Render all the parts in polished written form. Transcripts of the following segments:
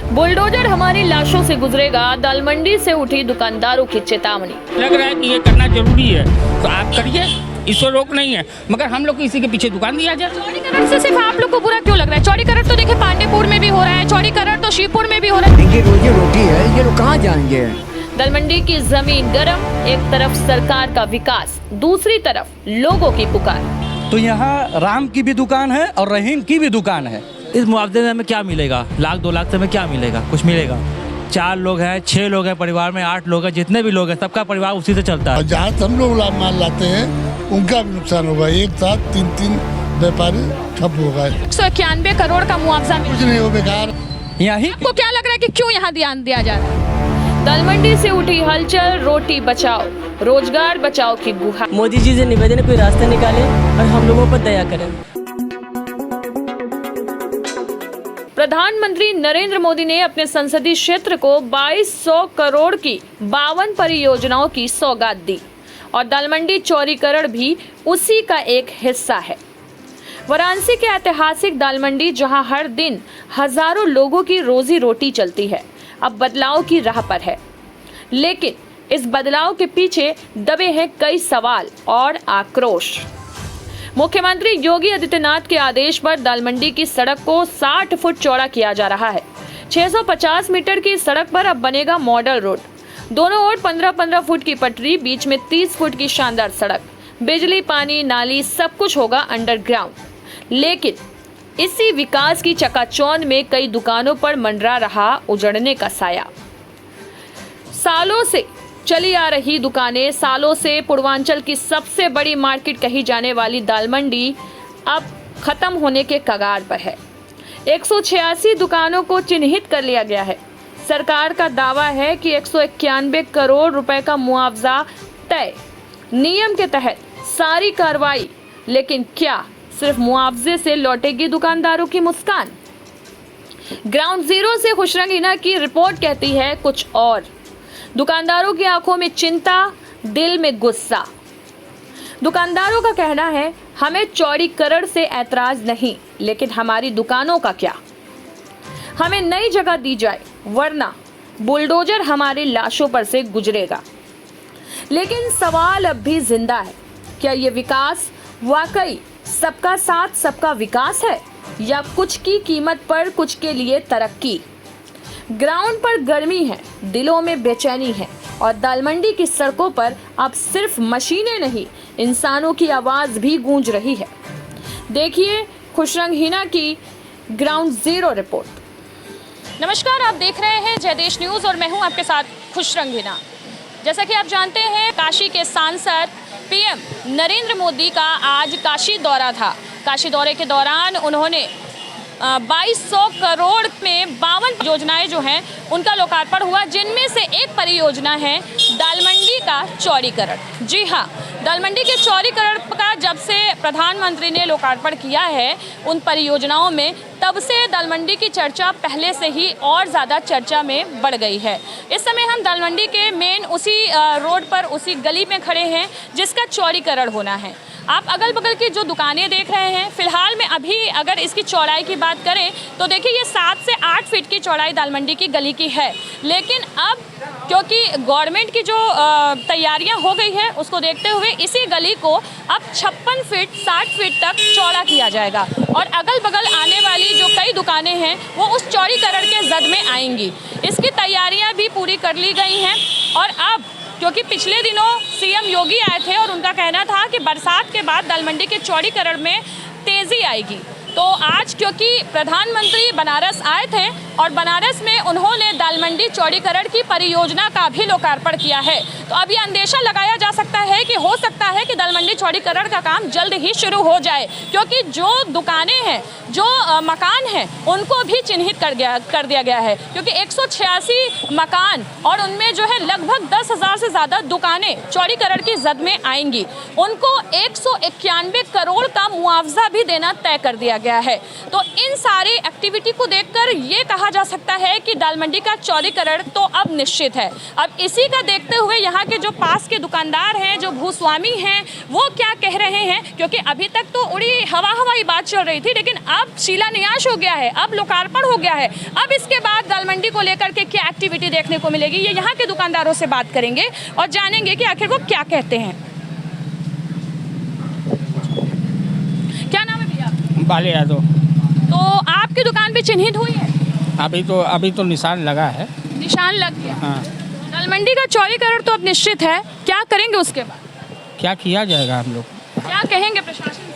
Bulldozer हमारी लाशों से गुजरेगा, दालमंडी से उठी दुकानदारों की चेतावनी। लग रहा है कि ये करना जरूरी है तो आप करिए, इसको रोक नहीं है, मगर हम लोग को इसी के पीछे दुकान दिया जाए। चौड़ीकरण से सिर्फ आप लोग को बुरा क्यों लग रहा है? चौड़ीकरण तो देखिए पांडेपुर में भी हो रहा है, चौड़ीकरण तो शिवपुर में भी हो रहा है। इनकी रोजी रोटी है, ये लोग कहाँ जाएंगे? दालमंडी की जमीन गरम, एक तरफ सरकार का विकास, दूसरी तरफ लोगों की पुकार। तो यहाँ राम की भी दुकान है और रहीम की भी दुकान है। इस मुआवजे में हमें क्या मिलेगा? 1-2 लाख से हमें क्या मिलेगा? कुछ मिलेगा? 4 लोग हैं, 6 लोग हैं परिवार में, 8 लोग हैं, जितने भी लोग हैं सबका परिवार उसी से चलता है। जहाँ हम लोग माल लाते हैं उनका भी नुकसान होगा। एक साथ 3 व्यापारी ठप हो गए। 191 करोड़ का मुआवजा मिल कुछ नहीं हो, बेकार। यही आपको क्या लग रहा है कि क्यों यहाँ ध्यान दिया जा रहा है? दालमंडी से उठी हलचल, रोटी बचाओ रोजगार बचाओ की गुहार। मोदी जी से निवेदन है, कोई रास्ता निकाले और हम लोगों पर दया करें। प्रधानमंत्री नरेंद्र मोदी ने अपने संसदीय क्षेत्र को 2200 करोड़ की 52 परियोजनाओं की सौगात दी और दालमंडी चौड़ीकरण भी उसी का एक हिस्सा है। वाराणसी के ऐतिहासिक दालमंडी, जहां हर दिन हजारों लोगों की रोजी रोटी चलती है, अब बदलाव की राह पर है। लेकिन इस बदलाव के पीछे दबे हैं कई सवाल और आक्रोश। मुख्यमंत्री योगी आदित्यनाथ के आदेश पर दालमंडी की सड़क को 60 फुट चौड़ा किया जा रहा है। 650 मीटर की सड़क पर अब बनेगा मॉडल रोड। दोनों ओर 15-15 फुट की पटरी, बीच में 30 फुट की शानदार सड़क, बिजली, पानी, नाली, सब कुछ होगा अंडरग्राउंड। लेकिन इसी विकास की चकाचौंध में कई दुकानों पर मंडरा रहा उजड़ने का साया। सालों से चली आ रही दुकानें, सालों से पूर्वांचल की सबसे बड़ी मार्केट कही जाने वाली दालमंडी अब खत्म होने के कगार पर है। 186 दुकानों को चिन्हित कर लिया गया है। सरकार का दावा है कि 191 करोड़ रुपए का मुआवजा तय, नियम के तहत सारी कार्रवाई। लेकिन क्या सिर्फ मुआवजे से लौटेगी दुकानदारों की मुस्कान? ग्राउंड जीरो से खुशरंग हिना की रिपोर्ट कहती है कुछ और। दुकानदारों की आंखों में चिंता, दिल में गुस्सा। दुकानदारों का कहना है, हमें चौड़ीकरण से ऐतराज नहीं, लेकिन हमारी दुकानों का क्या? हमें नई जगह दी जाए, वरना बुलडोजर हमारी लाशों पर से गुजरेगा। लेकिन सवाल अब भी जिंदा है, क्या ये विकास वाकई सबका साथ सबका विकास है, या कुछ की कीमत पर कुछ के लिए तरक्की? ग्राउंड पर गर्मी है, दिलों में बेचैनी है और दालमंडी की सड़कों पर अब सिर्फ मशीनें नहीं, इंसानों की आवाज भी गूंज रही है। देखिए खुशरंग हिना की ग्राउंड जीरो रिपोर्ट। नमस्कार, आप देख रहे हैं जय देश न्यूज़ और मैं हूं आपके साथ खुशरंग हिना। जैसा कि आप जानते हैं, काशी के सांसद पीएम नरेंद्र मोदी का आज काशी दौरा था। काशी दौरे के दौरान उन्होंने 2200 करोड़ में 52 योजनाएं जो हैं उनका लोकार्पण हुआ, जिनमें से एक परियोजना है दालमंडी का चौड़ीकरण। जी हाँ, दालमंडी के चौड़ीकरण का जब से प्रधानमंत्री ने लोकार्पण किया है उन परियोजनाओं में, तब से दालमंडी की चर्चा पहले से ही और ज़्यादा चर्चा में बढ़ गई है। इस समय हम दालमंडी के मेन उसी रोड पर, उसी गली में खड़े हैं जिसका चौड़ीकरण होना है। आप अगल बगल की जो दुकानें देख रहे हैं, फिलहाल में अभी अगर इसकी चौड़ाई की बात करें तो देखिए ये 7 से 8 फीट की चौड़ाई दालमंडी की गली की है। लेकिन अब क्योंकि गवर्नमेंट की जो तैयारियां हो गई है, उसको देखते हुए इसी गली को अब 56 फीट 60 फीट तक चौड़ा किया जाएगा और अगल बगल आने वाली जो कई दुकानें हैं वो उस चौड़ीकरण के जद में आएंगी। इसकी तैयारियां भी पूरी कर ली गई हैं और अब क्योंकि पिछले दिनों सीएम योगी आए थे और उनका कहना था कि बरसात के बाद दालमंडी के चौड़ीकरण में तेज़ी आएगी, तो आज क्योंकि प्रधानमंत्री बनारस आए थे और बनारस में उन्होंने दालमंडी चौड़ीकरण की परियोजना का भी लोकार्पण किया है, तो अब ये अंदेशा लगाया जा सकता है कि हो सकता है कि दालमंडी चौड़ीकरण का काम जल्द ही शुरू हो जाए, क्योंकि जो दुकानें हैं, जो मकान हैं, उनको भी चिन्हित कर दिया गया है। क्योंकि 186 मकान और उनमें जो है लगभग 10,000 से ज़्यादा दुकानें चौड़ीकरण की जद में आएंगी। उनको 191 करोड़ का मुआवजा भी देना तय कर दिया गया है। तो इन सारी एक्टिविटी को देखकर ये कहा जा सकता है कि दालमंडी का चौड़ीकरण तो अब निश्चित है। अब इसी का देखते हुए यहाँ के जो पास के दुकानदार हैं, जो भूस्वामी हैं, वो क्या कह रहे हैं, क्योंकि अभी तक तो उड़ी हवाई बात चल रही थी, लेकिन अब शिलान्यास हो गया है, अब लोकार्पण हो गया है, अब इसके बाद दालमंडी मंडी को लेकर के क्या एक्टिविटी देखने को मिलेगी, ये यहाँ के दुकानदारों से बात करेंगे और जानेंगे कि आखिर वो क्या कहते हैं। क्या नाम है भैया? बाले यादव। तो आपकी दुकान भी चिन्हित हुई है? अभी तो निशान लगा है। निशान लग गया। हाँ। दाल मंडी का चौड़ीकरण तो अब निश्चित है, क्या करेंगे उसके बाद? क्या किया जाएगा हम लोग? क्या कहेंगे प्रशासन से?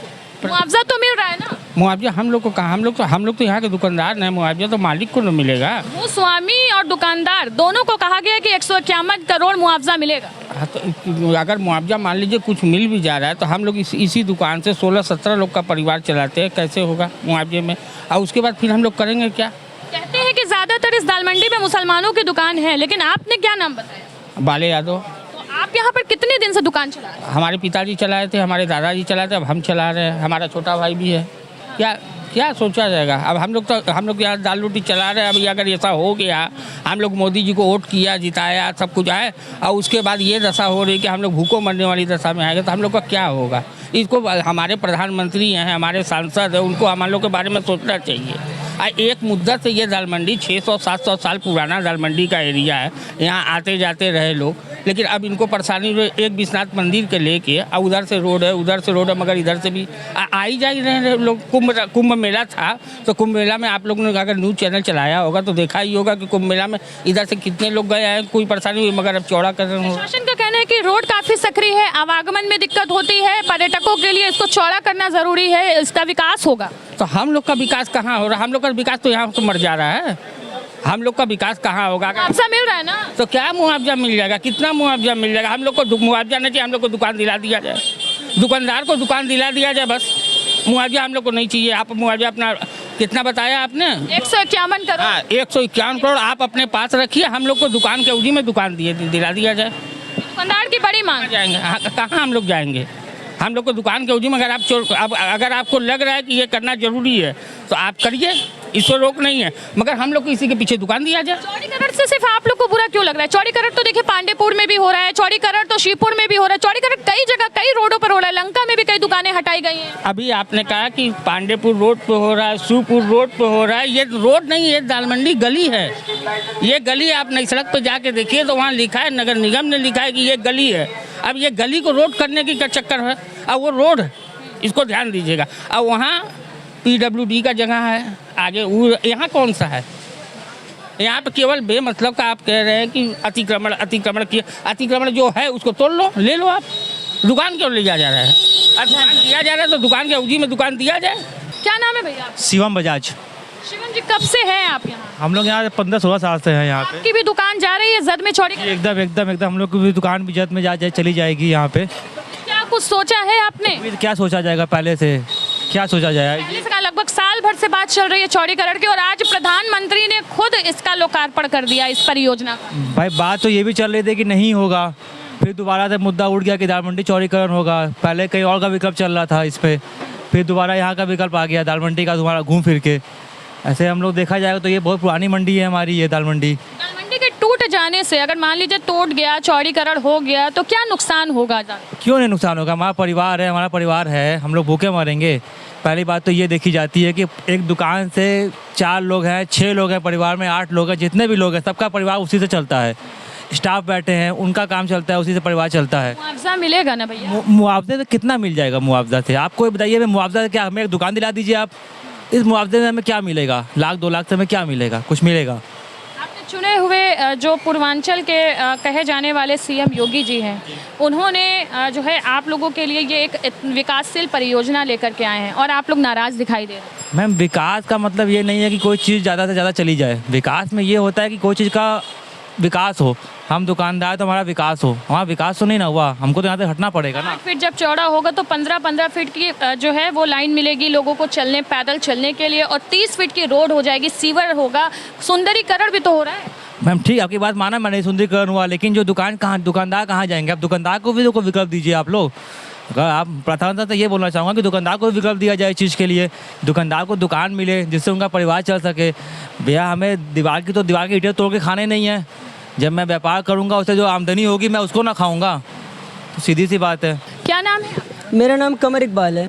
मुआवजा तो मिल रहा है ना? मुआवजा हम लोग को कहाँ, हम लोग तो यहाँ के दुकानदार हैं, मुआवजा तो मालिक को न मिलेगा। वो स्वामी और दुकानदार दोनों को कहा गया कि 151 करोड़ मुआवजा मिलेगा। हाँ, तो अगर मुआवजा मान लीजिए कुछ मिल भी जा रहा है तो हम लोग इसी दुकान से 16-17 लोग का परिवार चलाते हैं, कैसे होगा मुआवजे में? और उसके बाद फिर हम लोग करेंगे क्या? कहते हैं कि ज्यादातर इस दाल मंडी में मुसलमानों की दुकान है, लेकिन आपने क्या नाम बताया? बाले यादव। तो आप यहाँ पर कितने दिन से दुकान चला रहे हैं? हमारे पिताजी चलाए थे, हमारे दादाजी चलाए थे, अब हम चला रहे हैं, हमारा छोटा भाई भी है। क्या सोचा जाएगा? अब हम लोग यहाँ दाल रोटी चला रहे हैं। अभी अगर ऐसा हो गया, हम लोग मोदी जी को वोट किया, जिताया, सब कुछ आए, और उसके बाद ये दशा हो रही कि हम लोग भूखों मरने वाली दशा में आएंगे, तो हम लोग का क्या होगा? इसको हमारे प्रधानमंत्री हैं, हमारे सांसद हैं, उनको हम लोग के बारे में सोचना चाहिए। एक मुद्दा से ये दाल मंडी 600-700 साल पुराना दाल मंडी का एरिया है, यहाँ आते जाते रहे लोग, लेकिन अब इनको परेशानी एक विश्वनाथ मंदिर के लेके उधर से रोड है, मगर इधर से भी आ ही जा ही रहे लोग। कुंभ मेला था, तो कुंभ मेला में आप लोगों ने अगर न्यूज़ चैनल चलाया होगा तो देखा ही होगा कि कुंभ मेला में इधर से कितने लोग गए हैं, कोई परेशानी हुई, मगर अब चौड़ा कर रहे हैं। प्रशासन का कहना है कि रोड काफी सक्रिय है, आवागमन में दिक्कत होती है, पर्यटकों के लिए इसको चौड़ा करना जरूरी है, इसका विकास होगा। तो हम लोग का विकास कहाँ हो रहा है? हम लोग का विकास तो यहाँ तो मर जा रहा है। हम लोग का विकास कहाँ होगा? मुआवजा मिल रहा है ना? तो क्या मुआवजा मिल जाएगा? कितना मुआवजा मिल जाएगा? हम लोग को मुआवजा नहीं चाहिए, हम लोग को दुकान दिला दिया जाए, दुकानदार को दुकान दिला दिया जाए, बस। मुआवजा हम लोग को नहीं चाहिए। आप मुआवजा अपना कितना बताया आपने? 151 करोड़। हाँ, 151 करोड़ आप अपने पास रखिए, हम लोग को दुकान के अवधि में दुकान दिला दिया जाए। दुकानदार की बड़ी मांग। जाएंगे कहाँ हम लोग जाएंगे? हम लोग को दुकान के अवधि में अगर आपको लग रहा है कि ये करना जरूरी है तो आप करिए, इसको रोक नहीं है, मगर हम लोग को इसी के पीछे दुकान दिया जाए। चौड़ीकरण से सिर्फ आप लोग को बुरा क्यों लग रहा है? चौड़ीकरण तो देखिए पांडेपुर में भी हो रहा है, चौड़ीकरण तो शिवपुर में भी हो रहा है, चौड़ीकरण कई जगह कई रोडों पर हो रहा है, लंका में भी कई दुकानें हटाई गई हैं। अभी आपने कहा कि पांडेपुर रोड पे हो रहा है, शिवपुर रोड पे हो रहा है, ये रोड नहीं है, दाल मंडी गली है। ये गली आप नई सड़क पे जाके देखिए तो वहाँ लिखा है, नगर निगम ने लिखा है कि ये गली है। अब ये गली को रोड करने की क्या चक्कर है? अब वो रोड, इसको ध्यान दीजिएगा। अब वहाँ PWD का जगह है आगे, वो यहाँ कौन सा है? यहाँ पे केवल बेमतलब का आप कह रहे हैं कि अतिक्रमण जो है उसको तोड़ लो, ले लो। आप दुकान क्यों ले जा रहा है? दुकान दिया जा रहा है तो दुकान के अवधि में दुकान दिया जाए। क्या नाम है भैया? शिवम बजाज। शिवम जी, कब से हैं आप यहाँ? हम लोग यहाँ 15-16 साल से हैं यहाँ पे। आपकी भी दुकान जा रही है जद में चौड़ीकरण? एकदम हम लोग की भी दुकान भी जद में चली जाएगी यहाँ पे। क्या कुछ सोचा है आपने? क्या सोचा जाएगा? पहले से क्या सोचा जाएगा? पहले से लगभग साल भर से बात चल रही है चौड़ीकरण की, और आज प्रधानमंत्री ने खुद इसका लोकार्पण कर दिया, इस परियोजना का। भाई बात तो ये भी चल रही थी कि नहीं होगा, फिर दोबारा से मुद्दा उठ गया कि दाल मंडी चौड़ीकरण होगा। पहले कहीं और का विकल्प चल रहा था इस पे, फिर दोबारा यहाँ का विकल्प आ गया दाल मंडी का, दोबारा घूम फिर के। ऐसे हम लोग देखा जाएगा तो ये बहुत पुरानी मंडी है हमारी, ये दाल मंडी। दाल मंडी के टूट जाने से अगर मान लीजिए टूट गया, चौड़ीकरण हो गया, तो क्या नुकसान होगा? क्यों नहीं नुकसान होगा? हमारा परिवार है, हम लोग भूखे मरेंगे? पहली बात तो ये देखी जाती है कि एक दुकान से 4 लोग हैं, 6 लोग हैं, परिवार में 8 लोग हैं, जितने भी लोग हैं सबका परिवार उसी से चलता है। स्टाफ बैठे हैं, उनका काम चलता है, उसी से परिवार चलता है। मुआवजा मिलेगा ना भैया? मुआवजे से कितना मिल जाएगा? मुआवजा से आपको बताइए, मुआवजा से क्या? हमें एक दुकान दिला दीजिए आप, इस मुआवजे में हमें क्या मिलेगा? 1-2 लाख से हमें क्या मिलेगा? कुछ मिलेगा? आपने चुने हुए जो पूर्वांचल के कहे जाने वाले CM योगी जी हैं, उन्होंने जो है आप लोगों के लिए ये एक विकासशील परियोजना लेकर के आए हैं और आप लोग नाराज़ दिखाई दे रहे हैं। मैम, विकास का मतलब ये नहीं है कि कोई चीज़ ज़्यादा से ज़्यादा चली जाए। विकास में ये होता है कि कोई चीज़ का विकास हो। हम दुकानदार तो हमारा विकास हो, हमारा विकास तो नहीं ना हुआ, हमको तो यहाँ से हटना पड़ेगा ना। 8 फीट जब चौड़ा होगा तो 15-15 फीट की जो है वो लाइन मिलेगी लोगों को चलने, पैदल चलने के लिए, और 30 फीट की रोड हो जाएगी, सीवर होगा, सुंदरीकरण भी तो हो रहा है। मैम ठीक, आपकी बात माना मैंने, सुंदरीकरण हुआ, लेकिन जो दुकानदार कहाँ जाएंगे? आप दुकानदार को भी तो विकल्प दीजिए आप लोग। अगर आप प्रधानता तो ये बोलना चाहूँगा कि दुकानदार को भी विकल्प दिया जाए इस चीज़ के लिए, दुकानदार को दुकान मिले जिससे उनका परिवार चल सके। भैया हमें दीवार की ईंटें तोड़ के खाने नहीं है। जब मैं व्यापार करूँगा उससे जो आमदनी होगी मैं उसको ना खाऊँगा, तो सीधी सी बात है। क्या नाम है? मेरा नाम कमर इकबाल है।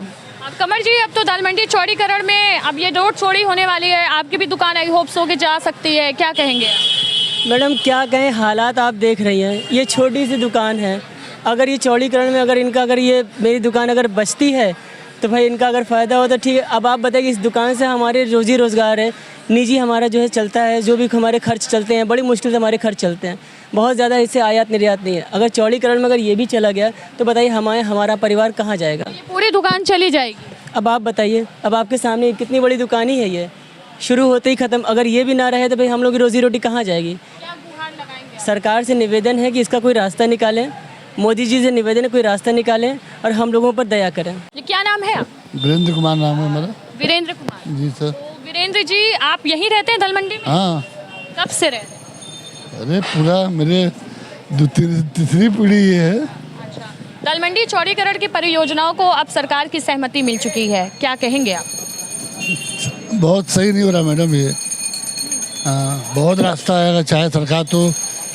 कमर जी, अब तो दाल मंडी चौड़ीकरण में अब ये रोड चौड़ी होने वाली है, आपकी भी दुकान आई होप्स हो के जा सकती है, क्या कहेंगे आप? मैडम क्या कहें, हालात आप देख रही हैं। ये छोटी सी दुकान है, अगर ये चौड़ीकरण में अगर ये मेरी दुकान अगर बचती है तो भाई इनका अगर फ़ायदा हो तो ठीक है। अब आप बताइए, इस दुकान से हमारे रोज़ी रोज़गार है, निजी हमारा जो है चलता है, जो भी हमारे खर्च चलते हैं बड़ी मुश्किल से हमारे खर्च चलते हैं, बहुत ज़्यादा इससे आयात निर्यात नहीं है। अगर चौड़ीकरण में अगर ये भी चला गया तो बताइए हमारा परिवार कहाँ जाएगा? पूरी दुकान चली जाएगी। अब आप बताइए, अब आपके सामने कितनी बड़ी दुकान ही है, ये शुरू होते ही ख़त्म। अगर ये भी ना रहे तो भाई हम लोग की रोज़ी रोटी कहाँ जाएगी? सरकार से निवेदन है कि इसका कोई रास्ता निकालें, मोदी जी से निवेदन है कोई रास्ता निकालें और हम लोगों पर दया करें। ये क्या नाम है आप? वीरेंद्र कुमार नाम है मेरा। वीरेंद्र कुमार जी सर। तो वीरेंद्र जी, आप यहीं रहते हैं दलमंडी में? हाँ। कब से रहते हैं? अरे पूरा मेरे तीसरी पीढ़ी ये है। अच्छा, दलमंडी चौड़ीकरण की परियोजनाओं को अब सरकार की सहमति मिल चुकी है, क्या कहेंगे आप? बहुत सही नहीं हो रहा मैडम ये। हाँ, बहुत रास्ता आएगा, चाहे सरकार तो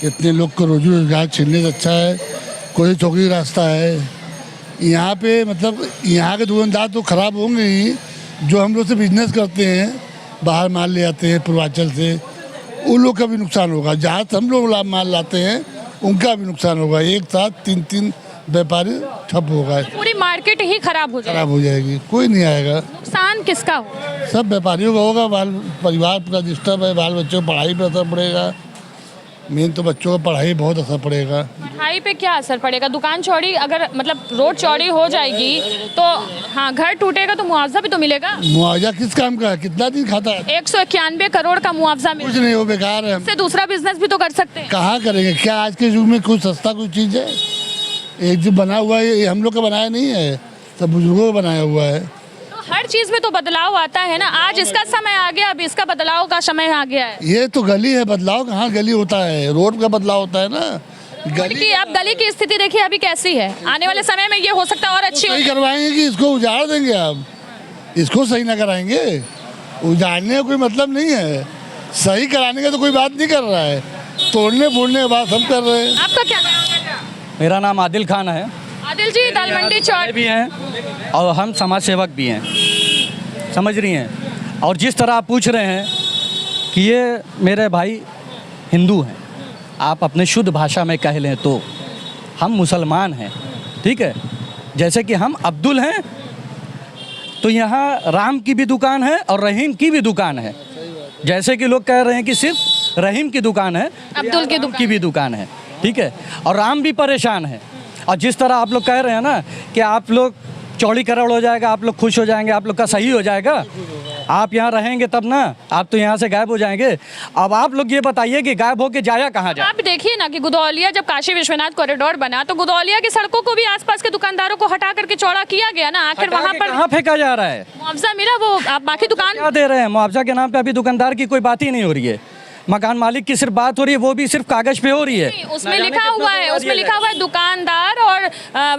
इतने लोग को रोजी रोजगार छीनने से अच्छा है कोई चौकी रास्ता है। यहाँ पे मतलब यहाँ के दुकानदार तो ख़राब होंगे ही, जो हम लोग से बिजनेस करते हैं, बाहर माल ले आते हैं पूर्वांचल से, उन लोग का भी नुकसान होगा। जहाँ से हम लोग माल लाते हैं उनका भी नुकसान होगा। एक साथ तीन व्यापारी ठप होगा, पूरी मार्केट ही खराब हो जाएगी। खराब हो जाएगी, कोई नहीं आएगा। नुकसान किसका हो? सब व्यापारियों का होगा। बाल परिवार पूरा डिस्टर्ब है, बाल बच्चों को पढ़ाई पर असर पड़ेगा। मेन तो बच्चों को पढ़ाई बहुत असर पड़ेगा। पढ़ाई पे क्या असर पड़ेगा? दुकान चौड़ी, अगर मतलब रोड चौड़ी हो जाएगी तो हाँ, घर टूटेगा तो मुआवजा भी तो मिलेगा। मुआवजा किस काम का है? कितना दिन खाता है? 191 करोड़ का मुआवजा कुछ नहीं, वो बेकार है। से दूसरा बिजनेस भी तो कर सकते हैं। कहाँ करेंगे? क्या आज के युग में कुछ सस्ता कोई चीज़ है? एक जो बना हुआ है ये हम लोग का बनाया नहीं है, सब बुजुर्गों का बनाया हुआ है। तो हर चीज में तो बदलाव आता है ना। आज इसका समय आ गया, अब इसका बदलाव का समय आ गया है। ये तो गली है, बदलाव कहाँ गली होता है? रोड का बदलाव होता है ना। गली, अब गली की स्थिति देखिए अभी कैसी है, आने वाले समय में ये हो सकता है और अच्छी हो। सही करवाएंगे कि इसको उजाड़ देंगे? आप इसको सही ना कराएंगे? उजाड़ने का कोई मतलब नहीं है, सही कराने का तो कोई बात नहीं कर रहा है। तोड़ने फोड़ने की बात हम कर रहे हैं। आपका क्या नाम है? मेरा नाम आदिल खान है। आदिल जी, दलमंडी चौड़ भी हैं और हम समाज सेवक भी हैं, समझ रही हैं। और जिस तरह आप पूछ रहे हैं कि ये मेरे भाई हिंदू हैं, आप अपने शुद्ध भाषा में कह लें तो हम मुसलमान हैं, ठीक है। जैसे कि हम अब्दुल हैं तो यहाँ राम की भी दुकान है और रहीम की भी दुकान है। जैसे कि लोग कह रहे हैं कि सिर्फ रहीम की दुकान है, अब्दुल की भी दुकान है, ठीक है। और राम भी परेशान है। और जिस तरह आप लोग कह रहे हैं ना कि आप लोग चौड़ीकरण हो जाएगा, आप लोग खुश हो जाएंगे, आप लोग का सही हो जाएगा, आप यहाँ रहेंगे तब ना, आप तो यहाँ से गायब हो जाएंगे। अब आप लोग ये बताइए कि गायब होके जाया कहाँ जाए? आप देखिए ना कि गुदौलिया जब काशी विश्वनाथ कॉरिडोर बना तो गुदौलिया की सड़कों को भी आसपास के दुकानदारों को हटा करके चौड़ा किया गया ना। आखिर वहाँ पर कहाँ फेंका जा रहा है? मुआवजा मिला, वो आप बाकी दुकान क्या दे रहे हैं? मुआवजा के नाम पे अभी दुकानदार की कोई बात ही नहीं हो रही है, मकान मालिक की सिर्फ बात हो रही है, वो भी सिर्फ कागज पे हो रही है। उसमें लिखा हुआ है, उसमें लिखा हुआ है दुकानदार और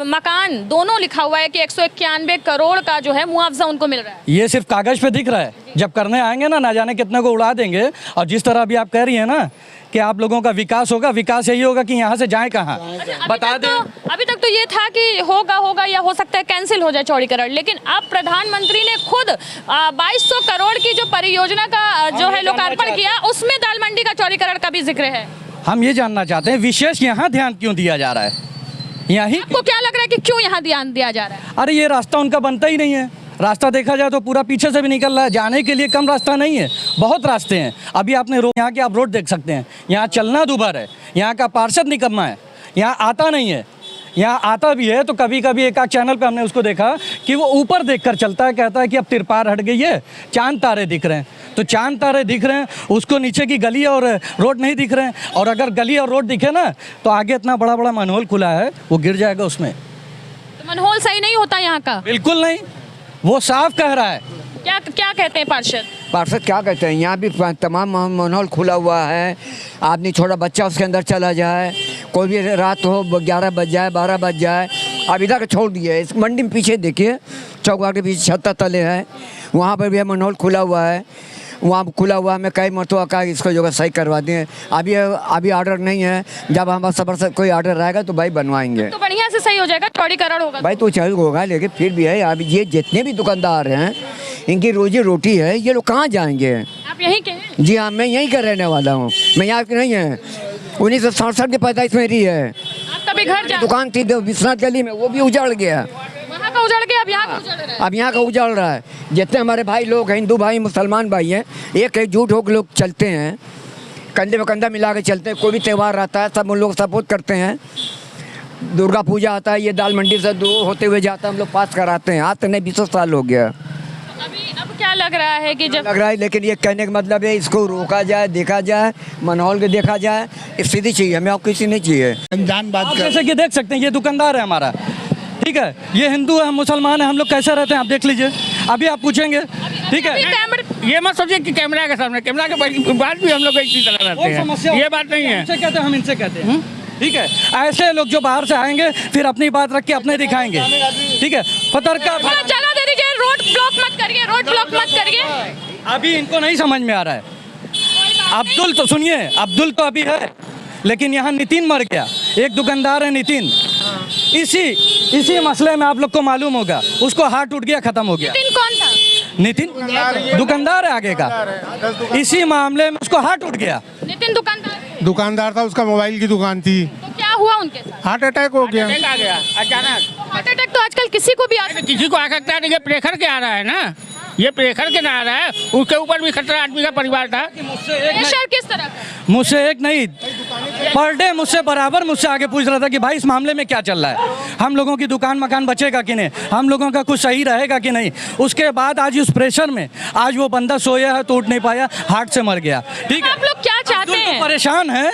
मकान दोनों लिखा हुआ है कि 191 करोड़ का जो है मुआवजा उनको मिल रहा है। ये सिर्फ कागज पे दिख रहा है, जब करने आएंगे ना जाने कितने को उड़ा देंगे। और जिस तरह अभी आप कह रही है ना कि आप लोगों का विकास होगा, विकास यही होगा कि यहाँ से जाएं कहाँ? बता दें। अभी तक तो ये था कि होगा या हो सकता है कैंसिल हो जाए चौड़ीकरण, लेकिन अब प्रधानमंत्री ने खुद 2200 करोड़ की जो परियोजना का जो है लोकार्पण किया, उसमें दाल मंडी का चौड़ीकरण का भी जिक्र है। हम ये जानना चाहते हैं विशेष यहाँ ध्यान क्यों दिया जा रहा है? यही आपको क्या लग रहा है कि क्यों यहाँ ध्यान दिया जा रहा है? अरे ये रास्ता उनका बनता ही नहीं है। रास्ता देखा जाए तो पूरा पीछे से भी निकल रहा है, जाने के लिए कम रास्ता नहीं है, बहुत रास्ते हैं। अभी आपने यहाँ के आप रोड देख सकते हैं, यहाँ चलना दूभर है, यहाँ का पार्षद निकम्मा है, यहाँ आता नहीं है। यहाँ आता भी है तो कभी कभी एक चैनल पे हमने उसको देखा कि वो ऊपर देखकर चलता है, कहता है कि अब तिरपाल हट गई है, चांद तारे दिख रहे हैं। तो चांद तारे दिख रहे हैं, उसको नीचे की गली और रोड नहीं दिख रहे हैं। और अगर गली और रोड दिखे ना तो आगे इतना बड़ा बड़ा मनहोल खुला है, वो गिर जाएगा उसमें। तो मनहोल सही नहीं होता यहाँ का? बिल्कुल नहीं, वो साफ कह रहा है। क्या कहते हैं पार्षद? पार्षद क्या कहते हैं? यहाँ भी तमाम माहौल खुला हुआ है, आदमी छोटा बच्चा उसके अंदर चला जाए, कोई भी रात हो 11 बज जाए 12 बज जाए, अब इधर छोड़ दिए। इस मंडी में पीछे देखिए, चौक के पीछे छत्ता तले है, वहाँ पर भी माहौल खुला हुआ है, वहाँ खुला हुआ है। मैं कई मरतबा कहा इसको जो सही करवा दें, अभी ऑर्डर नहीं है। जब हमारे सबर से कोई ऑर्डर रहेगा तो भाई बनवाएंगे। तो बढ़िया से सही सही हो जाएगा, चौड़ीकरण होगा? भाई तो चाहे होगा, लेकिन फिर भी है, अब ये जितने भी दुकानदार हैं इनकी रोजी रोटी है, ये लोग कहाँ जाएंगे? आप यहीं के हैं? जी हाँ, मैं यहीं का रहने वाला हूँ, मैं यहाँ की नहीं है। 1967 की पैदाइश मेरी है। आप कभी घर जा, दुकान थी विश्वनाथ गली में, वो भी उजड़ गया। वहाँ का उजड़ गया, अब यहाँ का उजड़ रहा है। अब यहाँ का उजड़ रहा है। जितने हमारे भाई लोग हैं, हिंदू भाई मुसलमान भाई हैं, एक एकजुट होकर लोग चलते हैं, कंधे में कंधा मिला के चलते हैं। कोई भी त्यौहार आता है सब उन लोग सपोर्ट करते हैं। दुर्गा पूजा आता है, ये दाल मंडी से दूर होते हुए जाता है, हम लोग पास कराते हैं। आज तो नहीं 20 साल हो गया अभी अब क्या लग रहा है कि जब लग रहा है। लेकिन ये कहने का मतलब है, इसको रोका जाए, देखा जाए, माहौल को देखा जाए, स्थिति चाहिए हमें, और किसी नहीं चाहिए। अनजान बात आप कर जैसे कि देख सकते हैं, ये दुकानदार है हमारा, ठीक है, ये हिंदू है, हम मुसलमान है, हम लोग कैसे रहते हैं आप देख लीजिए। अभी आप पूछेंगे, ठीक है, ये मत सोचिए कि कैमरा के सामने, कैमरा के बाद भी हम लोग इसी तरह रहते कोई समस्या हैं, ये बात नहीं है। हमसे कहते हैं, हम इनसे कहते हैं, ठीक है। ऐसे लोग जो बाहर से आएंगे फिर अपनी बात रख के अपने दिखाएंगे, ठीक है। पत्रकार जगह दे दीजिए, रोड ब्लॉक मत करिए, रोड ब्लॉक मत करिए। अभी इनको नहीं समझ में आ रहा है। अब्दुल तो सुनिए, अब्दुल तो अभी है, लेकिन यहाँ नितिन मर गया, एक दुकानदार है नितिन, इसी मसले में आप लोग को मालूम होगा, उसको हार्ट टूट गया, खत्म हो गया। नितिन कौन था? नितिन दुकानदार है आगे का, इसी मामले में उसको हार्ट टूट गया। नितिन दुकानदार था, उसका मोबाइल की दुकान थी, तो क्या हुआ उनके साथ? हार्ट अटैक हो गया। आ गया अचानक। हार्ट अटैक तो आजकल किसी को भी आ सकता है। किसी को आ सकता है, लेकिन प्रेशर के आ रहा है ना, ये प्रेशर के ना आ रहा है, उसके ऊपर भी खतरा आदमी का परिवार था। प्रेशर किस तरह का? मुझसे एक नहीं, पर डे मुझसे बराबर मुझसे आगे पूछ रहा था कि भाई इस मामले में क्या चल रहा है, हम लोगों की दुकान मकान बचेगा कि नहीं, हम लोगों का कुछ सही रहेगा कि नहीं। उसके बाद आज उस प्रेशर में आज वो बंदा सोया है तो उठ नहीं पाया, हार्ट से मर गया, ठीक है। आप लोग क्या चाहते हैं? परेशान है,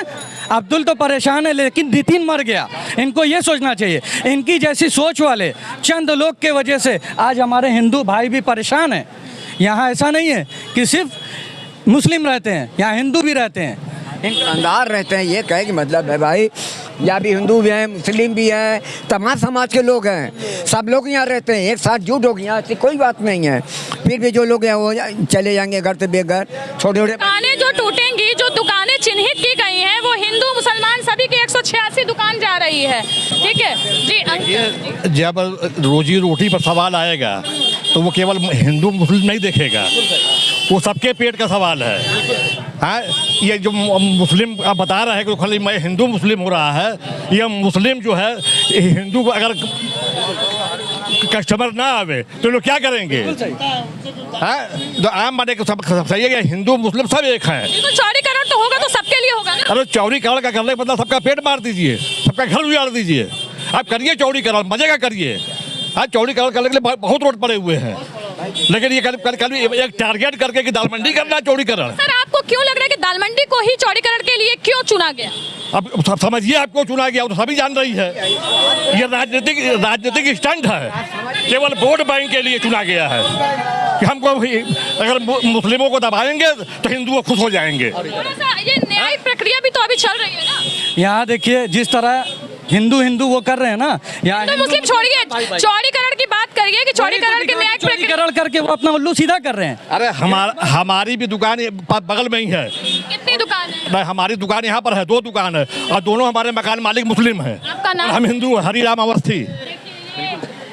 अब्दुल तो परेशान है, लेकिन नितिन मर गया। इनको ये सोचना चाहिए, इनकी जैसी सोच वाले चंद लोग के वजह से आज हमारे हिंदू भाई भी परेशान हैं। यहाँ ऐसा नहीं है कि सिर्फ मुस्लिम रहते हैं, यहाँ हिंदू भी रहते हैं, दुकानदार रहते हैं। ये कहे कि मतलब है भाई, यहाँ भी हिंदू भी हैं, मुस्लिम भी हैं, तमाम समाज के लोग हैं, सब लोग यहाँ रहते हैं, एक साथ जुट हो गए, यहाँ ऐसी कोई बात नहीं है। फिर भी जो लोग हैं वो चले जाएंगे घर से बेघर, छोटे छोटे दुकानें जो टूटेंगी, जो दुकानें चिन्हित की गई हैं, वो हिंदू मुसलमान सभी की 186 दुकान जा रही है, ठीक है जी। अंकल, जब रोजी रोटी पर सवाल आएगा तो वो केवल हिंदू मुस्लिम नहीं देखेगा, वो सबके पेट का सवाल है। हाँ, ये जो मुस्लिम आप बता रहा है कि खाली मैं हिंदू मुस्लिम हो रहा है, ये मुस्लिम जो है हिंदू को अगर कस्टमर ना आवे तो लोग क्या करेंगे? हाँ, तो आम माने कि सब सही है, हिंदू मुस्लिम सब एक हैं। तो चौड़ीकरण तो होगा तो सबके लिए होगा ना। अरे चौड़ीकरण का करने का मतलब सबका पेट मार दीजिए, सबका घर उजाड़ दीजिए। आप करिए चौड़ीकरण, मजे का करिए। आज चौड़ीकरण करने के लिए बहुत रोड पड़े हुए हैं, लेकिन ये कल एक टारगेट करके कि दाल मंडी करना चौड़ीकरण। सर, आपको क्यों लग रहा है कि दाल मंडी को ही चौड़ीकरण के लिए क्यों चुना गया? अब सब समझिए आपको चुना गया, तो सभी जान रही है, ये राजनीतिक स्टंट है, केवल वोट बैंक के लिए चुना गया है कि हमको अगर मुस्लिमों को दबाएंगे तो हिंदुओं खुश हो जाएंगे। ये न्यायिक प्रक्रिया भी तो अभी चल रही है ना। यहाँ देखिए जिस तरह हिंदू वो कर रहे हैं ना, यहाँ तो मुस्लिम छोड़िए, चौड़ीकरण की बात करिए कि चौड़ीकरण की न्यायिक प्रक्रिया चौड़ीकरण करके वो अपना उल्लू सीधा कर रहे हैं। अरे हमारी भी दुकान बगल में ही है। कितनी दुकान है? नहीं, हमारी दुकान यहाँ पर है, 2 दुकान है, और दोनों हमारे मकान मालिक मुस्लिम हैं। आपका नाम? हम हिंदू हैं, हरिराम अवस्थी।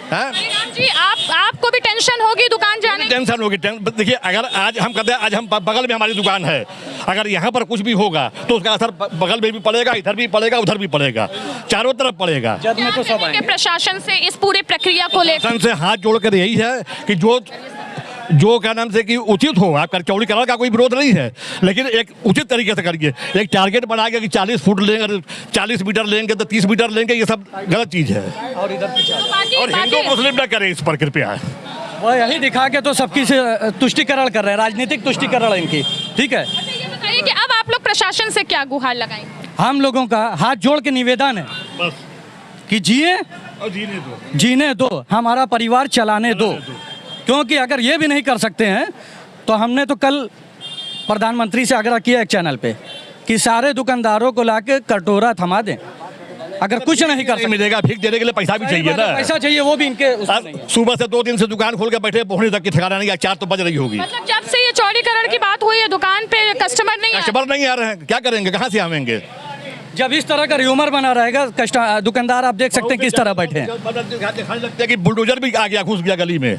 हरिराम जी, आपको भी टेंशन होगी दुकान जाने की? टेंशन होगी। देखिए, अगर आज हम कहते हैं, आज हम बगल में हमारी दुकान है, अगर यहाँ पर कुछ भी होगा तो उसका असर बगल में भी पड़ेगा, इधर भी पड़ेगा, उधर भी पड़ेगा, चारों तरफ पड़ेगा। जब में तो सब आएंगे। प्रशासन से इस पूरी प्रक्रिया को लेकर प्रशासन से हाथ जोड़कर यही है कि जो क्या नाम से कि उचित हो, आपका चौड़ीकरण का कोई विरोध नहीं है, लेकिन एक उचित तरीके से करिए। एक टारगेट बना के कि 40 फुट लेंगे, 40 मीटर लेंगे तो 30 मीटर लेंगे, ये सब गलत चीज़ है। और इधर और हिंदू मुस्लिम न करें इस पर कृपया। वो यही दिखा के तो सबकी से तुष्टिकरण कर रहे हैं, राजनीतिक तुष्टिकरण इनकी, ठीक है। ये बताइए कि अब आप लोग प्रशासन से क्या गुहार लगाएंगे? हम लोगों का हाथ जोड़ के निवेदन है बस कि जीने दो, हमारा परिवार चलाने दो, क्योंकि अगर ये भी नहीं कर सकते हैं तो हमने तो कल प्रधानमंत्री से आग्रह किया एक चैनल पे कि सारे दुकानदारों को लाके कटोरा थमा दें। अगर कुछ नहीं कर सकते, मिलेगा, भीख देने के लिए पैसा भी चाहिए ना, पैसा चाहिए, वो भी इनके सुबह से 2 दिन से दुकान खोल के बैठे, पहुंचने तक की ठिकाना नहीं, 4 तो बज रही होगी। मतलब जब से ये चौड़ीकरण की बात हुई है, दुकान पे कस्टमर नहीं आ रहे हैं, क्या करेंगे, कहाँ से आवेंगे? जब इस तरह का र्यूमर बना रहेगा दुकानदार आप देख सकते हैं किस तरह बैठे हैं। दिखाने लगता है कि बुलडोजर भी आ गया, घुस गया गली में।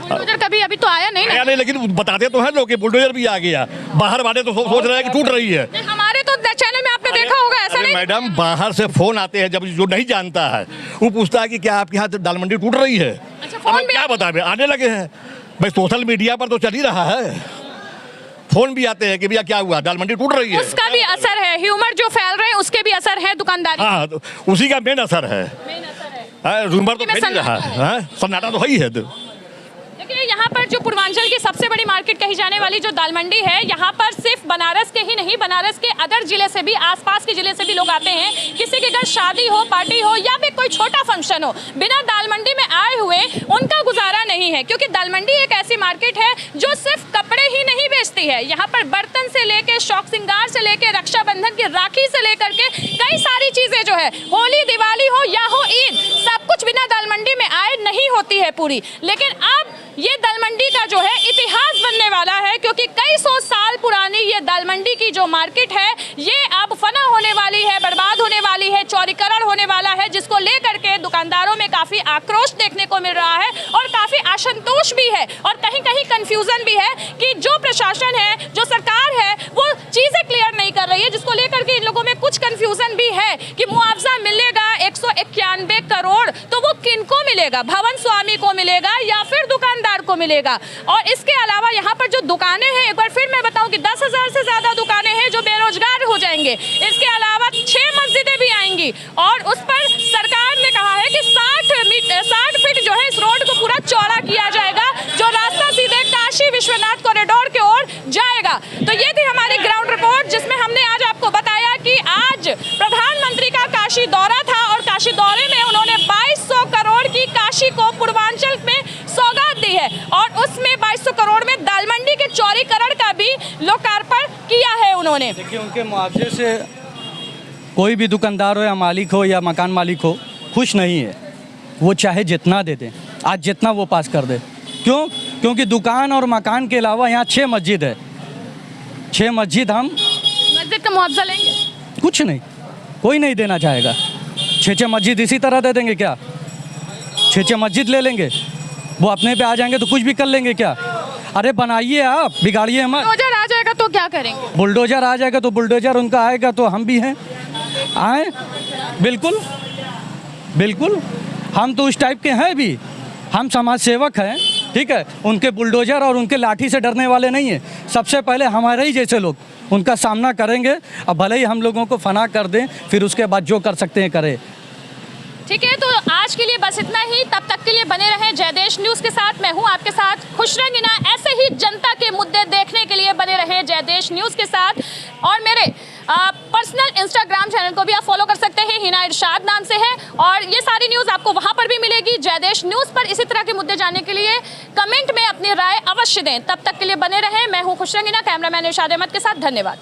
बुलडोजर कभी अभी तो आया नहीं ना। नहीं, लेकिन बताते तो हैं लोग कि बुलडोजर भी आ गया। बाहर वाले तो सोच रहे हैं कि टूट रही है। हमारे तो चैनल में आपने देखा होगा, ऐसा नहीं। मैडम बाहर से फोन आते हैं, जब जो नहीं जानता है वो पूछता है कि क्या आपके यहाँ दाल मंडी टूट रही है। फोन अब क्या बताएं, आने लगे हैं भाई, सोशल मीडिया पर तो चल ही रहा है। फोन भी आते हैं कि भैया क्या हुआ, दाल मंडी टूट रही है। उसका भी असर है, ह्यूमर जो फैल रहे हैं उसके भी असर है दुकानदारी। हाँ, तो उसी का मेन असर है। रूमर तो फैल ही रहा है, सन्नाटा तो है ही है। देखिए यहाँ पर जो पूर्वांचल की सबसे बड़ी मार्केट कही जाने वाली जो दाल मंडी है, यहाँ पर सिर्फ बनारस के ही नहीं, बनारस के अदर जिले से भी, आसपास के जिले से भी लोग आते हैं। किसी के घर शादी हो, पार्टी हो या फिर कोई छोटा फंक्शन हो, बिना दाल मंडी में आए हुए उनका गुजारा नहीं है। क्योंकि दाल मंडी एक ऐसी मार्केट है जो सिर्फ कपड़े ही नहीं बेचती है। यहाँ पर बर्तन से लेके शौक श्रृंगार से लेके रक्षाबंधन की राखी से लेकर के कई सारी चीजें जो है, होली दिवाली हो या हो ईद, सब कुछ बिना दाल मंडी में आए नहीं होती है पूरी। लेकिन अब ये दाल मंडी का जो है इतिहास बनने वाला है, क्योंकि कई सौ साल पुरानी ये दाल मंडी की जो मार्केट है ये अब फना होने वाली है, बर्बाद होने वाली है, चौड़ीकरण होने वाला है, जिसको लेकर के दुकानदारों में काफी आक्रोश देखने को मिल रहा है और काफी असंतोष भी है और कहीं कहीं कंफ्यूजन भी है कि जो प्रशासन है, जो सरकार है, वो चीजें क्लियर नहीं कर रही है, जिसको लेकर के इन लोगों में कुछ कंफ्यूजन भी है कि मुआवजा मिलेगा 191 करोड़, तो वो किनको मिलेगा, भवन स्वामी को मिलेगा या फिर दुकानदार को मिलेगा। और इसके अलावा यहाँ पर जो दुकानें हैं, एक बार फिर मैं बताऊं कि 10,000 से ज्यादा दुकानें हैं जो बेरोजगार हो जाएंगे। इसके अलावा 6 मस्जिदें भी आएंगी और उस पर सरकार ने कहा है कि 60 फीट जो है इस रोड को पूरा चौड़ा किया जाएगा, जो रास्ता सीधे काशी विश्वनाथ कॉरिडोर की ओर जाएगा। तो ये थी हमारी ग्राउंड रिपोर्ट, जिसमें हमने आज आपको बताया कि आज प्रधानमंत्री का काशी दौरा था और काशी दौरे में उन्होंने 2200 करोड़ की काशी को पूर्वांचल में सौगात दी है और उसमें 2200 करोड़ में दाल मंडी के चौड़ीकरण का भी लोकार्पण किया है उन्होंने। देखिए, उनके मुआवजे से कोई भी दुकानदार हो या मालिक हो या मकान मालिक हो खुश नहीं है। वो चाहे जितना दे दें, आज जितना वो पास कर दे। क्यों? क्योंकि दुकान और मकान के अलावा यहाँ 6 मस्जिद है। 6 मस्जिद हम मस्जिद का मुआवजा लेंगे? कुछ नहीं, कोई नहीं देना चाहेगा। 6 मस्जिद इसी तरह दे देंगे क्या? 6 मस्जिद ले लेंगे, वो अपने पे आ जाएंगे तो कुछ भी कर लेंगे क्या? अरे बनाइए, आप बिगाड़िए मत। बुलडोजर आ जाएगा तो क्या करेंगे? बुलडोजर आ जाएगा तो बुलडोजर उनका आएगा तो हम भी हैं, आए। बिल्कुल बिल्कुल, हम तो उस टाइप के हैं भी, हम समाज सेवक हैं, ठीक है। उनके बुलडोजर और उनके लाठी से डरने वाले नहीं हैं। सबसे पहले हमारे ही जैसे लोग उनका सामना करेंगे। अब भले ही हम लोगों को फना कर दें, फिर उसके बाद जो कर सकते हैं करें। ठीक है, तो आज के लिए बस इतना ही। तब तक के लिए बने रहें जयदेश न्यूज़ के साथ। मैं हूं आपके साथ खुशरंगीना। ऐसे ही जनता के मुद्दे देखने के लिए बने रहें जयदेश न्यूज़ के साथ। और मेरे पर्सनल इंस्टाग्राम चैनल को भी आप फॉलो कर सकते हैं, हिना इरशाद नाम से है, और ये सारी न्यूज़ आपको वहां पर भी मिलेगी। जयदेश न्यूज़ पर इसी तरह के मुद्दे जानने के लिए कमेंट में अपनी राय अवश्य दें। तब तक के लिए बने रहें। मैं हूँ खुशरंगीना, कैमरामैन इरशाद अहमद के साथ। धन्यवाद।